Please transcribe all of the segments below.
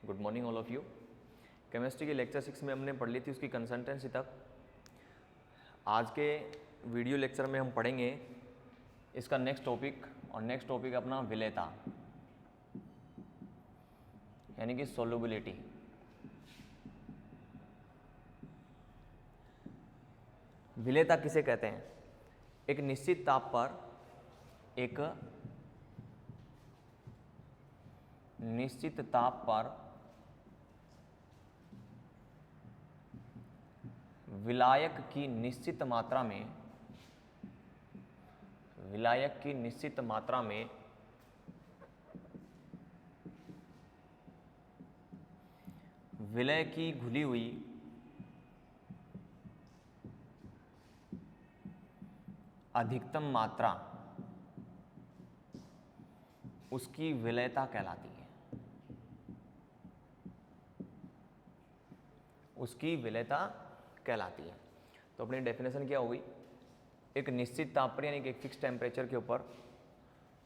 Good morning all of you. Chemistry की lecture 6 में हमने पढ़ ली थी उसकी कंसिस्टेंसी तक। आज के वीडियो लेक्चर में हम पढ़ेंगे इसका नेक्स्ट टॉपिक, और नेक्स्ट टॉपिक अपना विलेयता यानी कि सोल्युबिलिटी। विलेयता किसे कहते हैं? एक निश्चित ताप पर एक निश्चित ताप पर विलायक की निश्चित मात्रा में विलय की घुली हुई अधिकतम मात्रा उसकी विलेयता कहलाती है। उसकी विलेयता कहलाती है। तो अपनी डेफिनेशन क्या होगी? एक निश्चित ताप पर यानी कि एक फिक्स टेम्परेचर के ऊपर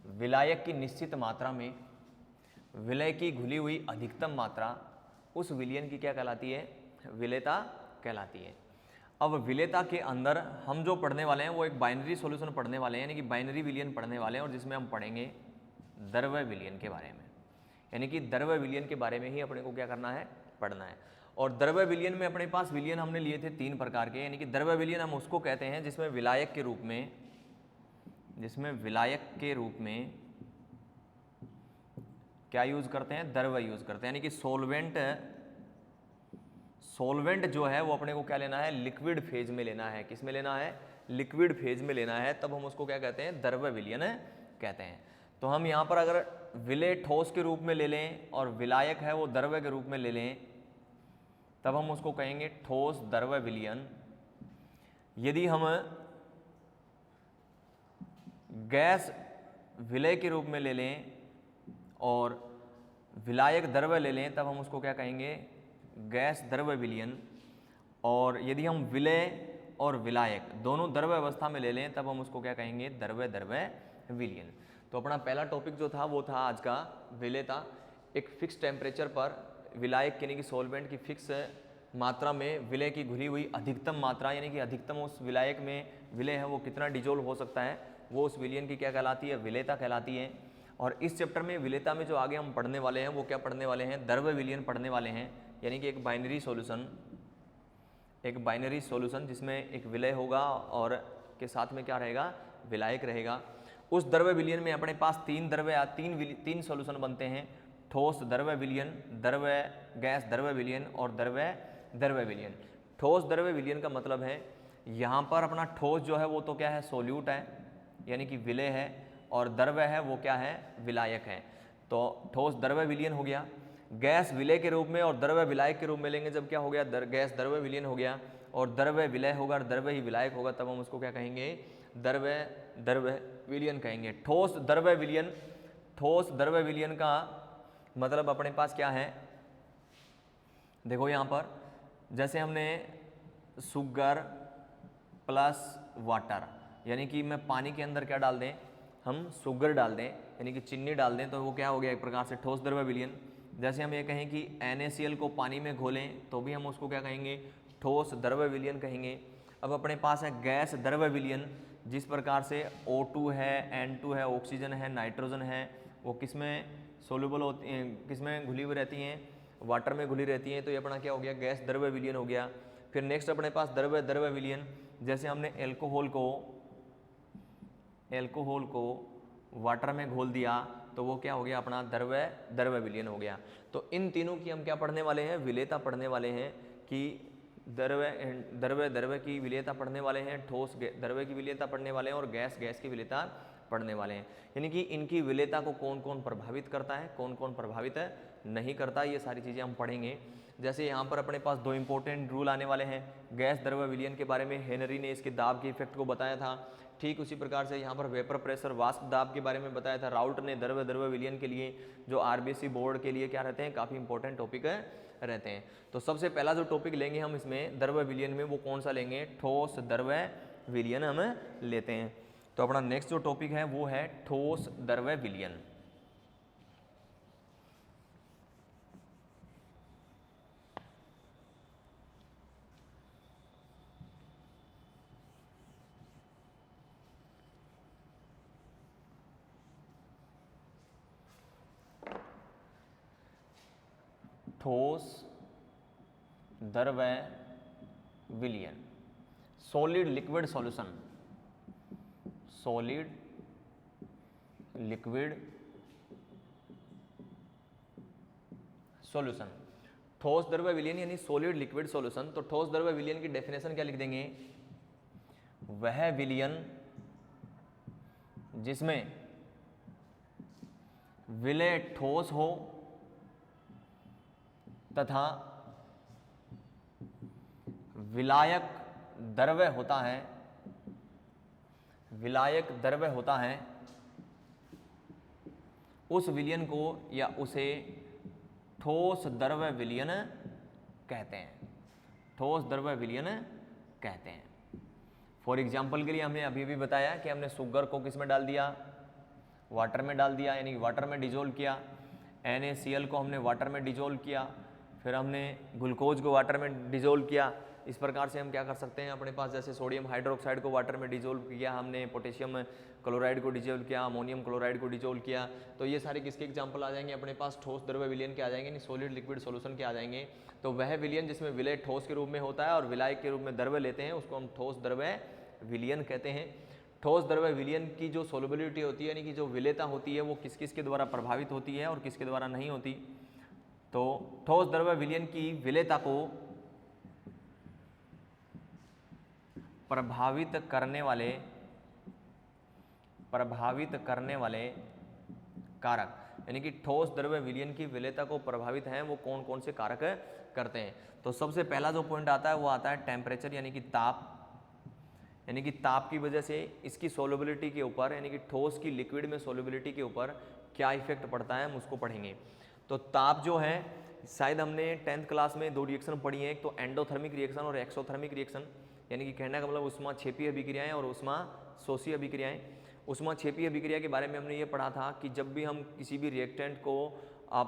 विलायक की निश्चित मात्रा में विलय की घुली हुई अधिकतम मात्रा उस विलयन की क्या कहलाती है? विलेयता कहलाती है। अब विलेयता के अंदर हम जो पढ़ने वाले हैं वो एक बाइनरी सॉल्यूशन पढ़ने वाले हैं, यानी कि बाइनरी विलयन पढ़ने वाले हैं, और जिसमें हम पढ़ेंगे द्रव्य विलयन के बारे में। यानी कि द्रव्य विलयन के बारे में ही अपने को क्या करना है? पढ़ना है। और द्रव्य विलयन में अपने पास विलयन हमने लिए थे 3 प्रकार के, यानी कि द्रव्य विलयन हम उसको कहते हैं जिसमें विलायक के रूप में क्या यूज करते हैं? द्रव्य यूज करते हैं। यानी कि सोलवेंट जो है वो अपने को क्या लेना है? लिक्विड फेज में लेना है। किस में लेना है? लिक्विड फेज में लेना है। तब हम उसको क्या कहते हैं? द्रव्य विलयन कहते हैं। तो हम यहाँ पर अगर विलय ठोस के रूप में ले लें और विलायक है वो द्रव्य के रूप में ले लें, तब हम उसको कहेंगे ठोस द्रव्य विलयन। यदि हम गैस विलय के रूप में ले लें और विलायक द्रव्य ले लें, तब हम उसको क्या कहेंगे? गैस द्रव्य विलयन। और यदि हम विलय और विलायक दोनों द्रव्य अवस्था में ले लें, तब हम उसको क्या कहेंगे? द्रव्य विलयन। तो अपना पहला टॉपिक जो था वो था आज का विलेयता। एक फिक्स टेम्परेचर पर विलायक यानी कि सॉल्वेंट की फिक्स मात्रा में विलय की घुली हुई अधिकतम मात्रा, यानी कि अधिकतम उस विलायक में विलय है वो कितना डिजोल्व हो सकता है, वो उस विलयन की क्या कहलाती है? विलेयता कहलाती है। और इस चैप्टर में विलेयता में जो आगे हम पढ़ने वाले हैं वो क्या पढ़ने वाले हैं? द्रव्य विलयन पढ़ने वाले हैं। यानी कि एक बाइनरी सॉल्यूशन जिसमें एक विलय होगा और के साथ में क्या रहेगा? विलायक रहेगा। उस द्रव्य विलयन में अपने पास तीन सॉल्यूशन बनते हैं: ठोस द्रव्य विलयन, गैस द्रव्य विलयन और द्रव्य विलयन। ठोस द्रव्य विलयन का मतलब है यहाँ पर अपना ठोस जो है वो तो क्या है? सोल्यूट है, यानी कि विलय है, और द्रव्य है वो क्या है? विलायक है। तो ठोस द्रव्य विलयन हो गया। गैस विलय के रूप में और द्रव्य विलायक के रूप में लेंगे, जब क्या हो गया? गैस द्रव्य विलयन हो गया और द्रव्य विलय होगा और द्रव्य ही विलायक होगा, तब हम उसको क्या कहेंगे? द्रव्य विलयन कहेंगे। ठोस द्रव्य विलयन का मतलब अपने पास क्या है? देखो यहाँ पर जैसे हमने शुगर प्लस वाटर, यानी कि मैं पानी के अंदर क्या डाल दें? हम शुगर डाल दें, यानी कि चीनी डाल दें, तो वो क्या हो गया? एक प्रकार से ठोस द्रव्य विलयन। जैसे हम ये कहें कि NaCl को पानी में घोलें, तो भी हम उसको क्या कहेंगे? ठोस द्रव्य विलयन कहेंगे। अब अपने पास है गैस द्रव्य विलयन, जिस प्रकार से O2 है, N2 है, ऑक्सीजन है, नाइट्रोजन है, वो किसमें सोल्यूबल होती हैं? किसमें घुली हुई रहती हैं? वाटर में घुली रहती हैं। तो ये अपना क्या हो गया? गैस द्रव्य विलयन हो गया। फिर नेक्स्ट अपने पास द्रव्य विलयन, जैसे हमने एल्कोहल को वाटर में घोल दिया, तो वो क्या हो गया? अपना द्रव्य विलयन हो गया। तो इन तीनों की हम क्या पढ़ने वाले हैं? विलेयता पढ़ने वाले हैं। कि द्रव्य की विलेयता पढ़ने वाले हैं, ठोस द्रव्य की विलेयता पढ़ने वाले हैं, और गैस की विलेयता पढ़ने वाले हैं। यानी कि इनकी विलेयता को कौन कौन प्रभावित करता है, कौन कौन प्रभावित नहीं करता, ये सारी चीज़ें हम पढ़ेंगे। जैसे यहाँ पर अपने पास 2 इंपॉर्टेंट रूल आने वाले हैं। गैस द्रव्य विलयन के बारे में हेनरी ने इसके दाब के इफेक्ट को बताया था। ठीक उसी प्रकार से यहाँ पर वेपर प्रेशर वाष्प दाब के बारे में बताया था राउट ने। द्रव्य विलयन के लिए जो RBC बोर्ड के लिए क्या रहते हैं? काफ़ी इंपॉर्टेंट टॉपिक रहते हैं। तो सबसे पहला जो टॉपिक लेंगे हम इसमें द्रव्य विलयन में, वो कौन सा लेंगे? ठोस द्रव्य विलयन हम लेते हैं। तो अपना नेक्स्ट जो टॉपिक है वो है ठोस द्रव्य विलयन। ठोस द्रव्य विलयन, solid liquid solution, solid liquid solution, ठोस द्रव्य विलयन यानी सॉलिड लिक्विड सॉल्यूशन। तो ठोस द्रव्य विलयन की डेफिनेशन क्या लिख देंगे, वह विलयन जिसमें विलय ठोस हो तथा विलायक द्रव्य होता है, विलायक द्रव्य होता है, उस विलयन को या उसे ठोस द्रव्य विलयन कहते हैं, ठोस द्रव्य विलयन कहते हैं। फॉर एग्जाम्पल के लिए हमने अभी भी बताया कि हमने शुगर को किस में डाल दिया, वाटर में डाल दिया, यानी कि वाटर में डिजोल्व किया। NaCl को हमने वाटर में डिजोल्व किया, फिर हमने ग्लूकोज को वाटर में डिजोल्व किया। इस प्रकार से हम क्या कर सकते हैं, अपने पास जैसे सोडियम हाइड्रोक्साइड को वाटर में डिजोल्व किया हमने, पोटेशियम क्लोराइड को डिजोल्व किया, अमोनियम क्लोराइड को डिजोल्व किया। तो ये सारे किसके एग्जाम्पल आ जाएंगे, अपने पास ठोस द्रव्य विलयन के आ जाएंगे, नहीं सॉलिड लिक्विड सॉल्यूशन के आ जाएंगे। तो वह विलयन जिसमें विलय ठोस के रूप में होता है और विलायक के रूप में द्रव्य लेते हैं, उसको हम ठोस द्रव्य विलयन कहते हैं। ठोस द्रव्य विलयन की जो सोलबिलिटी होती है, यानी कि जो विलेयता होती है, वो किस किस के द्वारा प्रभावित होती है और किसके द्वारा नहीं होती। तो ठोस द्रव्य विलयन की विलेयता को प्रभावित करने वाले कारक, यानी कि ठोस द्रव्य विलयन की विलेयता को प्रभावित हैं वो कौन कौन से कारक करते हैं। तो सबसे पहला जो पॉइंट आता है वो आता है टेम्परेचर, यानी कि ताप, यानी कि ताप की वजह से इसकी सोलबिलिटी के ऊपर, यानी कि ठोस की लिक्विड में सोलबिलिटी के ऊपर क्या इफेक्ट पड़ता है हम उसको पढ़ेंगे। तो ताप जो है, शायद हमने 10th क्लास में 2 रिएक्शन पढ़ी है, एक तो एंडोथर्मिक रिएक्शन और एक्सोथर्मिक रिएक्शन, यानी कि कहने का मतलब उष्मा क्षेपीय अभिक्रियाएं और उष्मा शोषी अभिक्रियाएं। उष्मा क्षेपीय अभिक्रिया के बारे में हमने ये पढ़ा था कि जब भी हम किसी भी रिएक्टेंट को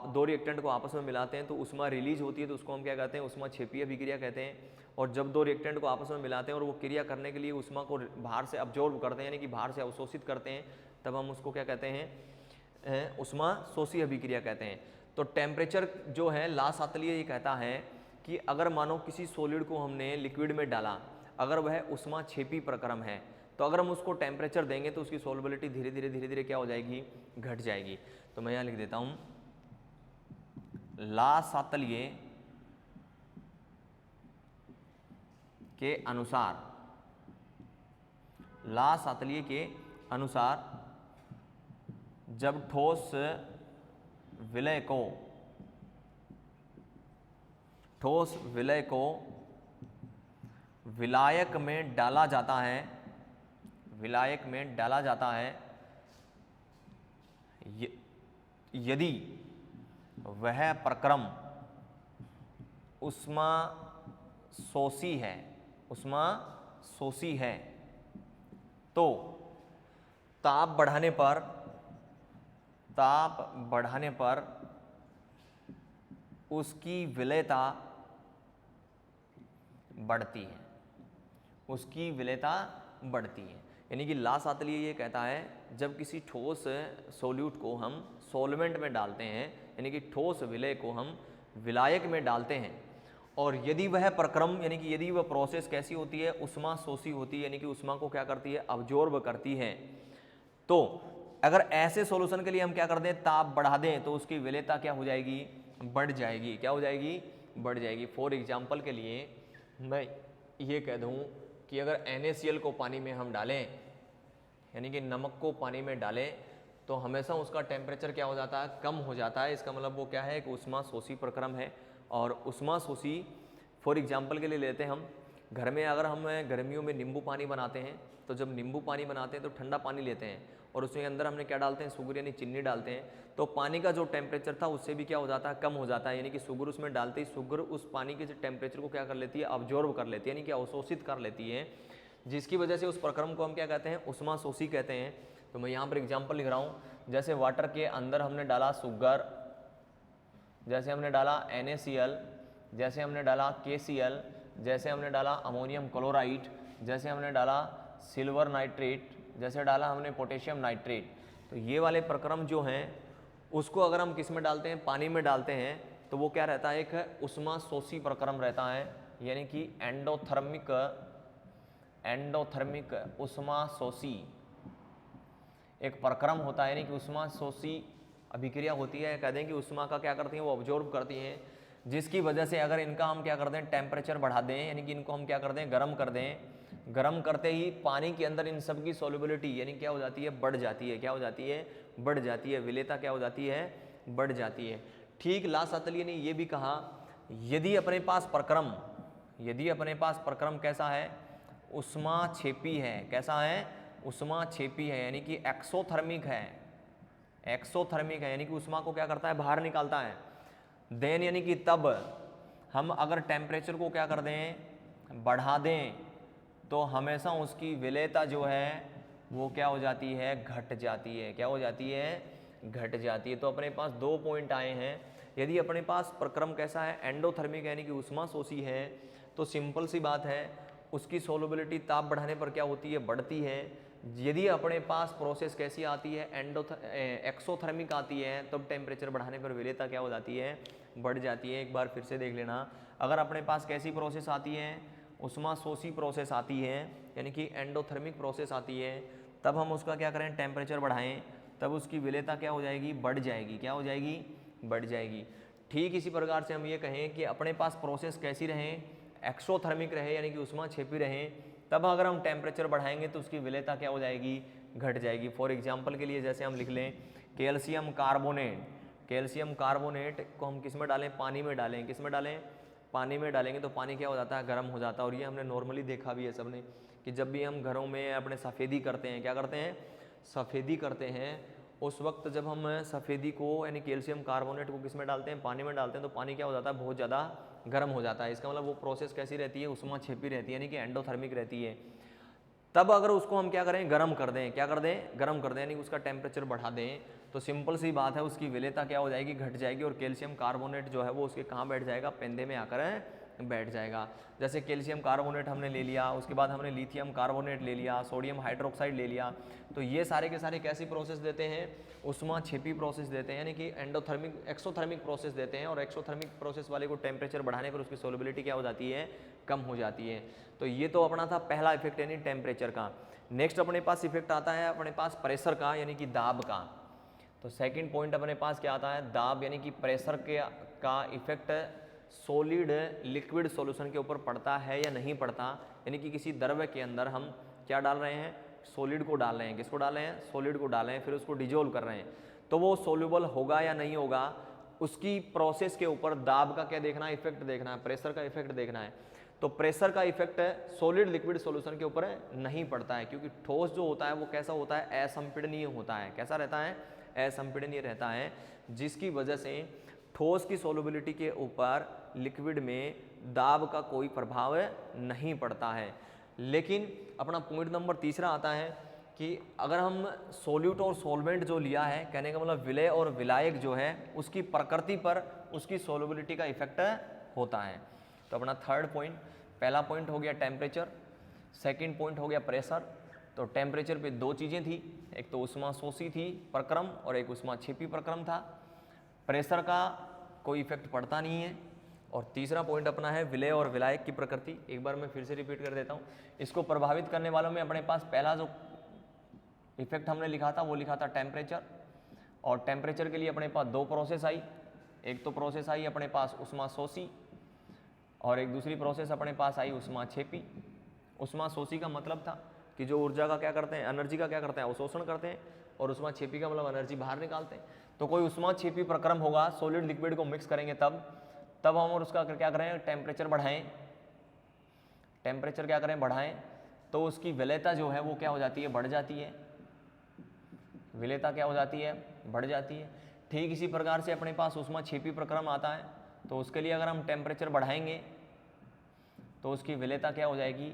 दो रिएक्टेंट को आपस में मिलाते हैं तो उष्मा रिलीज होती है, तो उसको हम क्या कहते हैं, उष्मा क्षेपीय अभिक्रिया कहते हैं। और जब दो रिएक्टेंट को आपस में मिलाते हैं और वो क्रिया करने के लिए उष्मा को बाहर से अब्जॉर्ब करते हैं, यानी कि बाहर से अवशोषित करते हैं, तब हम उसको क्या कहते हैं, उष्मा शोषी अभिक्रिया कहते हैं। तो टेम्परेचर जो है, ला सातलीय ये कहता है कि अगर मानो किसी सॉलिड को हमने लिक्विड में डाला, अगर वह उष्मा क्षेपी प्रक्रम है, तो अगर हम उसको टेम्परेचर देंगे तो उसकी सोलबिलिटी धीरे धीरे क्या हो जाएगी, घट जाएगी। तो मैं यहाँ लिख देता हूँ, ला सातलीय के अनुसार, ला सातलीय के अनुसार जब ठोस विलय को विलायक में डाला जाता है, विलायक में डाला जाता है, यदि वह प्रक्रम उष्मा शोषी है, उष्मा शोषी है, तो ताप बढ़ाने पर उसकी विलेयता बढ़ती है, उसकी विलेयता बढ़ती है। यानी कि ला सातलीय ये कहता है, जब किसी ठोस सोल्यूट को हम सॉल्वेंट में डालते हैं, यानी कि ठोस विलय को हम विलायक में डालते हैं, और यदि वह प्रक्रम, यानी कि यदि वह प्रोसेस कैसी होती है, उष्मा शोषी होती है, यानी कि उष्मा को क्या करती है, अब्जॉर्ब करती है। तो अगर ऐसे सॉल्यूशन के लिए हम क्या कर दें, ताप बढ़ा दें, तो उसकी विलेयता क्या हो जाएगी, बढ़ जाएगी। क्या हो जाएगी, बढ़ जाएगी। फॉर एग्जाम्पल के लिए मैं ये कह दूं कि अगर NaCl को पानी में हम डालें, यानी कि नमक को पानी में डालें, तो हमेशा उसका टेम्परेचर क्या हो जाता है, कम हो जाता है। इसका मतलब वो क्या है, कि उष्मा शोषी प्रक्रम है। और उष्मा शोषी, फॉर एग्जाम्पल के लिए लेते हैं हम, घर में अगर हम गर्मियों में नींबू पानी बनाते हैं, तो जब नींबू पानी बनाते हैं तो ठंडा पानी लेते हैं और उसके अंदर हमने क्या डालते हैं, शुगर यानी चीनी डालते हैं, तो पानी का जो टेम्परेचर था उससे भी क्या हो जाता है, कम हो जाता है। यानी कि शुगर उसमें डालते ही शुगर उस पानी के टेम्परेचर को क्या कर लेती है, अब्जॉर्ब कर लेती है, यानी कि अवशोषित कर लेती है, जिसकी वजह से उस प्रक्रम को हम क्या कहते हैं, उष्मा शोषी कहते हैं। तो मैं यहाँ पर एग्जाम्पल लिख रहा हूँ, जैसे वाटर के अंदर हमने डाला शुगर, जैसे हमने डाला NaCl, जैसे हमने डाला KCl, जैसे हमने डाला अमोनियम क्लोराइड, जैसे हमने डाला सिल्वर नाइट्रेट, जैसे डाला हमने पोटेशियम नाइट्रेट। तो ये वाले प्रक्रम जो हैं उसको अगर हम किस में डालते हैं, पानी में डालते हैं, तो वो क्या रहता है, एक उष्मा शोषी प्रक्रम रहता है, यानी कि एंडोथर्मिक उष्मा शोषी एक प्रक्रम होता है, यानी कि उष्मा शोषी अभिक्रिया होती है। कहते हैं कि उष्मा का क्या करती हैं, वो ऑब्जॉर्व करती हैं, जिसकी वजह से अगर इनका हम क्या कर दें, टेम्परेचर बढ़ा दें, यानी कि इनको हम क्या कर दें, गर्म कर दें, गर्म करते ही पानी के अंदर इन सब की सॉल्युबिलिटी यानी क्या हो जाती है, बढ़ जाती है। क्या हो जाती है, बढ़ जाती है। विलेयता क्या हो जाती है, बढ़ जाती है। ठीक लास्ट अतलिए ने ये भी कहा, यदि अपने पास प्रक्रम कैसा है, उष्मा छेपी है। कैसा है, उष्मा छेपी है, यानी कि एक्सोथर्मिक है, यानी कि उष्मा को क्या करता है, बाहर निकालता है। देन यानी कि तब हम अगर टेम्परेचर को क्या कर दें, बढ़ा दें, तो हमेशा उसकी विलेयता जो है वो क्या हो जाती है, घट जाती है। क्या हो जाती है, घट जाती है। तो अपने पास 2 पॉइंट आए हैं। यदि अपने पास प्रक्रम कैसा है, एंडोथर्मिक यानी कि उष्मा शोषी है, तो सिंपल सी बात है, उसकी सोलबिलिटी ताप बढ़ाने पर क्या होती है, बढ़ती है। यदि अपने पास प्रोसेस कैसी आती है, एक्सोथर्मिक आती है, तब टेम्परेचर बढ़ाने पर विलेयता क्या हो जाती है, बढ़ जाती है। एक बार फिर से देख लेना, अगर अपने पास कैसी प्रोसेस आती है, उष्मा शोषी प्रोसेस आती है, यानी कि एंडोथर्मिक प्रोसेस आती है, तब हम उसका क्या करें, टेम्परेचर बढ़ाएं, तब उसकी विलेयता क्या हो जाएगी, बढ़ जाएगी। क्या हो जाएगी, बढ़ जाएगी। ठीक इसी प्रकार से हम ये कहें कि अपने पास प्रोसेस कैसी रहे, एक्सोथर्मिक रहे, यानी कि उष्मा छेपी रहे, तब अगर हम टेम्परेचर बढ़ाएंगे तो उसकी विलेयता क्या हो जाएगी, घट जाएगी। फॉर एग्जाम्पल के लिए जैसे हम लिख लें कैल्शियम कार्बोनेट को हम किस में डालें, पानी में डालें। किस में डालें, पानी में डालेंगे तो पानी क्या हो जाता है, गर्म हो जाता है। और ये हमने नॉर्मली देखा भी है सबने कि जब भी हम घरों में अपने सफ़ेदी करते हैं, क्या करते हैं, सफ़ेदी करते हैं, उस वक्त जब हम सफ़ेदी को यानी कैल्शियम कार्बोनेट को किस में डालते हैं, पानी में डालते हैं, तो पानी क्या हो जाता है, बहुत ज़्यादा गर्म हो जाता है। इसका मतलब वो प्रोसेस कैसी रहती है, उष्मा छेपी रहती है, यानी कि एंडोथर्मिक रहती है। तब अगर उसको हम क्या करें, गर्म कर दें, क्या कर दें, गर्म कर दें, यानी उसका टेम्परेचर बढ़ा दें, तो सिंपल सी बात है, उसकी विलेयता क्या हो जाएगी, घट जाएगी। और कैल्शियम कार्बोनेट जो है वो उसके कहाँ बैठ जाएगा, पेंदे में आकर बैठ जाएगा। जैसे कैल्शियम कार्बोनेट हमने ले लिया, उसके बाद हमने लिथियम कार्बोनेट ले लिया, सोडियम हाइड्रोक्साइड ले लिया, तो ये सारे के सारे कैसी प्रोसेस देते हैं, उष्मा छेपी प्रोसेस देते हैं, यानी कि एक्सोथर्मिक प्रोसेस देते हैं। और एक्सोथर्मिक प्रोसेस वाले को टेम्परेचर बढ़ाने पर उसकी सोलबिलिटी क्या हो जाती है, कम हो जाती है। तो ये तो अपना था पहला इफेक्ट यानी टेम्परेचर का। नेक्स्ट अपने पास इफेक्ट आता है अपने पास प्रेशर का, यानी कि दाब का। तो सेकंड पॉइंट अपने पास क्या आता है, दाब, यानी कि प्रेशर का इफेक्ट सॉलिड लिक्विड सॉल्यूशन के ऊपर पड़ता है या नहीं पड़ता। यानी कि किसी द्रव्य के अंदर हम क्या डाल रहे हैं, सॉलिड को डाल रहे हैं। किसको डाल रहे हैं, सॉलिड को डाल रहे हैं, फिर उसको डिजोल्व कर रहे हैं, तो वो सोल्यूबल होगा या नहीं होगा, उसकी प्रोसेस के ऊपर दाब का क्या देखना है, इफेक्ट देखना है, प्रेशर का इफेक्ट देखना है। तो प्रेशर का इफेक्ट सॉलिड लिक्विड सॉल्यूशन के ऊपर नहीं पड़ता है, क्योंकि ठोस जो होता है वो कैसा होता है, असंपीडनीय होता है। कैसा रहता है, असंपीडनीय रहता है, जिसकी वजह से ठोस की सोलबिलिटी के ऊपर लिक्विड में दाब का कोई प्रभाव नहीं पड़ता है। लेकिन अपना पॉइंट नंबर तीसरा आता है कि अगर हम सोल्यूट और सोलवेंट जो लिया है, कहने का मतलब विलय और विलायक जो है, उसकी प्रकृति पर उसकी सोलबिलिटी का इफेक्ट होता है। तो अपना थर्ड पॉइंट, पहला पॉइंट हो गया टेम्परेचर, सेकंड पॉइंट हो गया प्रेशर। तो टेम्परेचर पे 2 चीज़ें थी, एक तो उष्मा शोषी थी प्रक्रम और एक उष्मा छेपी प्रक्रम था। प्रेशर का कोई इफेक्ट पड़ता नहीं है। और तीसरा पॉइंट अपना है विलय और विलायक की प्रकृति। एक बार मैं फिर से रिपीट कर देता हूँ, इसको प्रभावित करने वालों में अपने पास पहला जो इफेक्ट हमने लिखा था वो लिखा था टेम्परेचर। और टेम्परेचर के लिए अपने पास 2 प्रोसेस आई, एक तो प्रोसेस आई अपने पास उष्मा शोषी और एक दूसरी प्रोसेस अपने पास आई उष्मा छेपी। उष्मा शोषी का मतलब था कि जो ऊर्जा का क्या करते हैं, एनर्जी का क्या करते हैं, अवशोषण करते हैं, और उष्मा छेपी का मतलब एनर्जी बाहर निकालते हैं। तो कोई उष्मा छेपी प्रक्रम होगा, सॉलिड लिक्विड को मिक्स करेंगे तब हम और उसका क्या करें, टेम्परेचर बढ़ाएं, टेम्परेचर क्या करें, बढ़ाएं, तो उसकी विलेयता जो है वो क्या हो जाती है, बढ़ जाती है। विलेयता क्या हो जाती है, बढ़ जाती है। ठीक इसी प्रकार से अपने पास उष्मा छेपी प्रक्रम आता है, तो उसके लिए अगर हम टेम्परेचर बढ़ाएंगे तो उसकी विलेयता क्या हो जाएगी,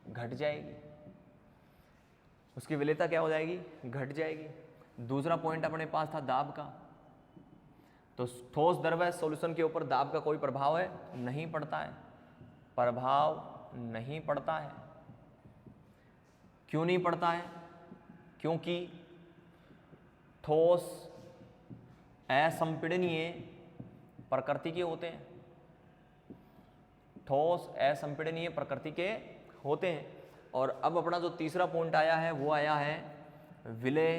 घट जाएगी। उसकी विलेयता क्या हो जाएगी, घट जाएगी। दूसरा पॉइंट अपने पास था दाब का। तो ठोस द्रव्य सॉल्यूशन के ऊपर दाब का कोई प्रभाव नहीं पड़ता है, प्रभाव नहीं पड़ता है। क्यों नहीं पड़ता है, क्योंकि ठोस असंपीडनीय प्रकृति के होते हैं, ठोस असंपीडनीय प्रकृति के होते हैं। और अब अपना जो तीसरा पॉइंट आया है वो आया है विलेय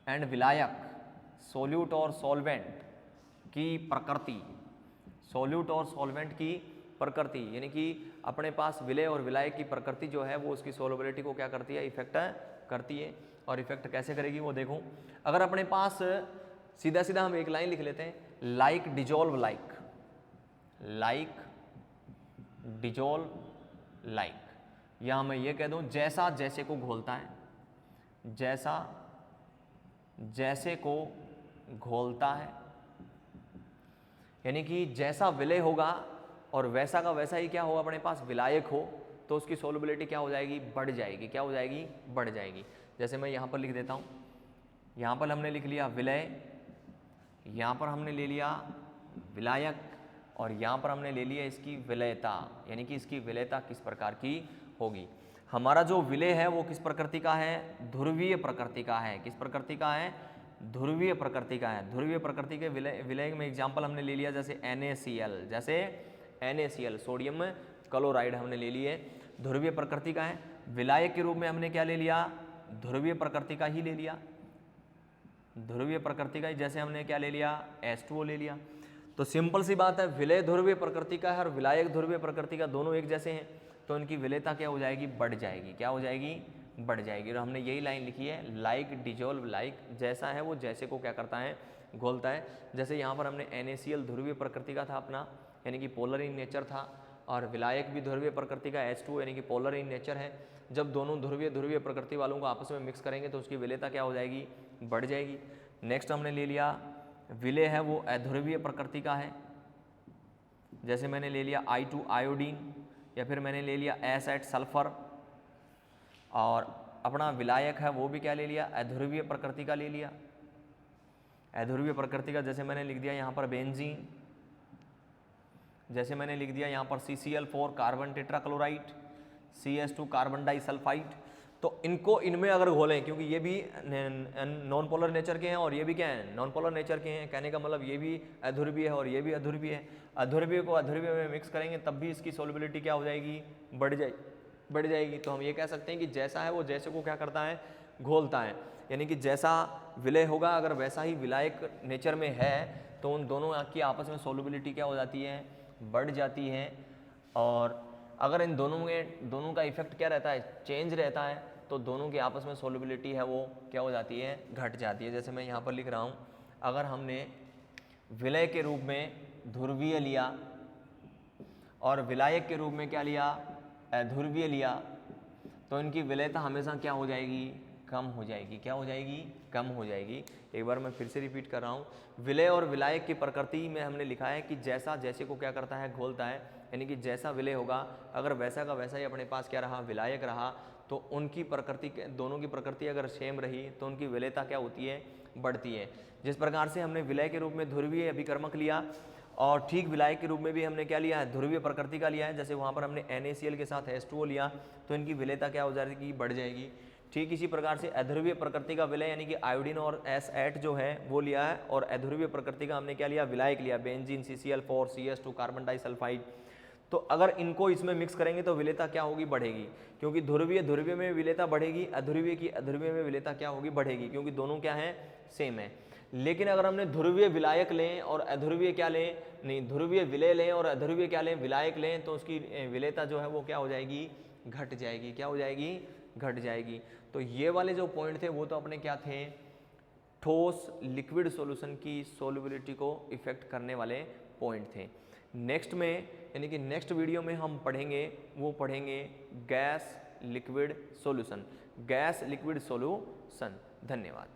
एंड विलायक, सोल्यूट और सॉल्वेंट की प्रकृति, सोल्यूट और सॉल्वेंट की प्रकृति, यानी कि अपने पास विलेय और विलायक की प्रकृति जो है वो उसकी सोलबिलिटी को क्या करती है, इफेक्ट करती है। और इफेक्ट कैसे करेगी वो देखो, अगर अपने पास सीधा सीधा हम एक लाइन लिख लेते हैं, like dissolve like, like dissolve like, या मैं ये कह दूं जैसा जैसे को घोलता है, जैसा जैसे को घोलता है, यानी कि जैसा विलय होगा और वैसा का वैसा ही क्या होगा अपने पास विलायक हो, तो उसकी सोलबिलिटी क्या हो जाएगी, बढ़ जाएगी। क्या हो जाएगी, बढ़ जाएगी। जैसे मैं यहाँ पर लिख देता हूँ, यहाँ पर हमने लिख लिया विलय, यहाँ पर हमने ले लिया विलायक, और यहाँ पर हमने ले लिया इसकी विलयता, यानी कि इसकी विलयता किस प्रकार की होगी। हमारा जो विलय है वो किस प्रकृति का है, ध्रुवीय प्रकृति का है। किस प्रकृति का है, ध्रुवीय प्रकृति का है। ध्रुवीय प्रकृति के विलय में एग्जाम्पल हमने ले लिया जैसे NaCl, जैसे NaCl सोडियम क्लोराइड हमने ले लिए, ध्रुवीय प्रकृति का है। विलायक के रूप में हमने क्या ले लिया, ध्रुवीय प्रकृति का ही ले लिया, ध्रुवीय प्रकृति का ही। जैसे हमने क्या ले लिया, H2O ले लिया। तो सिंपल सी बात है, विलय ध्रुवीय प्रकृति का है और विलायक ध्रुवीय प्रकृति का, दोनों एक जैसे हैं, तो इनकी विलयता क्या हो जाएगी, बढ़ जाएगी। क्या हो जाएगी, बढ़ जाएगी। और हमने यही लाइन लिखी है, लाइक डिजोल्व लाइक, जैसा है वो जैसे को क्या करता है, घोलता है। जैसे यहाँ पर हमने NaCl ध्रुवीय प्रकृति का था अपना, यानी कि पोलर इन नेचर था, और विलायक भी ध्रुवीय प्रकृति का H2O यानी कि पोलर इन नेचर है। जब दोनों ध्रुवीय प्रकृति वालों को आपस में मिक्स करेंगे तो उसकी विलयता क्या हो जाएगी, बढ़ जाएगी। नेक्स्ट हमने ले लिया विलय है वो अध्रुवीय प्रकृति का है, जैसे मैंने ले लिया I2 आयोडीन, या फिर मैंने ले लिया S8 सल्फर। और अपना विलायक है वो भी क्या ले लिया, अध्रुवीय प्रकृति का ले लिया, अध्रुवीय प्रकृति का। जैसे मैंने लिख दिया यहाँ पर बेंजीन, जैसे मैंने लिख दिया यहाँ पर CCl4 carbon tetrachloride, CH2 carbon disulphide. तो इनको इनमें अगर घोलें, क्योंकि ये भी नॉन पोलर नेचर के हैं और ये भी क्या है, नॉन पोलर नेचर के हैं, कहने का मतलब ये भी अध्रुवीय है और ये भी अध्रुवीय है। अध्रुवीय को अध्रुवीय में मिक्स करेंगे तब भी इसकी सोलबिलिटी क्या हो जाएगी, बढ़ जाएगी। तो हम ये कह सकते हैं कि जैसा है वो जैसे को क्या करता है, घोलता है। यानी कि जैसा विलय होगा अगर वैसा ही विलायक नेचर में है, तो उन दोनों की आपस में सोलबिलिटी क्या हो जाती है, बढ़ जाती है। और अगर इन दोनों का इफेक्ट क्या रहता है, चेंज रहता है, तो दोनों की आपस में सोलबिलिटी है वो क्या हो जाती है, घट जाती है। जैसे मैं यहाँ पर लिख रहा हूँ, अगर हमने विलय के रूप में ध्रुवीय लिया और विलायक के रूप में क्या लिया, अध्रुवीय लिया, तो इनकी विलयता हमेशा क्या हो जाएगी, कम हो जाएगी। क्या हो जाएगी, कम हो जाएगी। एक बार मैं फिर से रिपीट कर रहा हूँ, विलय और विलायक की प्रकृति में हमने लिखा है कि जैसा जैसे को क्या करता है, घोलता है। यानी कि जैसा विलय होगा अगर वैसा का वैसा ही अपने पास क्या रहा, विलायक रहा, तो उनकी प्रकृति, दोनों की प्रकृति अगर सेम रही तो उनकी विलयता क्या होती है, बढ़ती है। जिस प्रकार से हमने विलय के रूप में ध्रुवीय अभिकर्मक लिया और ठीक विलायक के रूप में भी हमने क्या लिया है, ध्रुवीय प्रकृति का लिया है। जैसे वहाँ पर हमने NaCl के साथ H2O लिया, तो इनकी विलयता क्या हो जाएगी, बढ़ जाएगी। ठीक इसी प्रकार से अध्रुवीय प्रकृति का विलय यानी कि आयोडीन और S8 जो है वो लिया है, और अध्रुवीय प्रकृति का हमने क्या लिया, विलायक लिया, benzene, CCl4, CH2 carbon disulphide. तो अगर इनको इसमें मिक्स करेंगे तो विलयता क्या होगी, बढ़ेगी, क्योंकि ध्रुवीय में विलयता बढ़ेगी, अध्रुवीय में विलयता क्या होगी, बढ़ेगी, क्योंकि दोनों क्या है, सेम है। लेकिन अगर हमने ध्रुवीय विलायक लें और अध्रुवीय क्या लें, नहीं, ध्रुवीय विलय लें और अध्रुवीय क्या लें, विलायक लें, तो उसकी विलयता जो है वो क्या हो जाएगी, घट जाएगी। क्या हो जाएगी, घट जाएगी। तो ये वाले जो पॉइंट थे वो तो अपने क्या थे, ठोस लिक्विड सॉल्यूशन की सोल्युबिलिटी को इफेक्ट करने वाले पॉइंट थे। नेक्स्ट में यानी कि नेक्स्ट वीडियो में हम पढ़ेंगे gas liquid solution, gas liquid solution. धन्यवाद।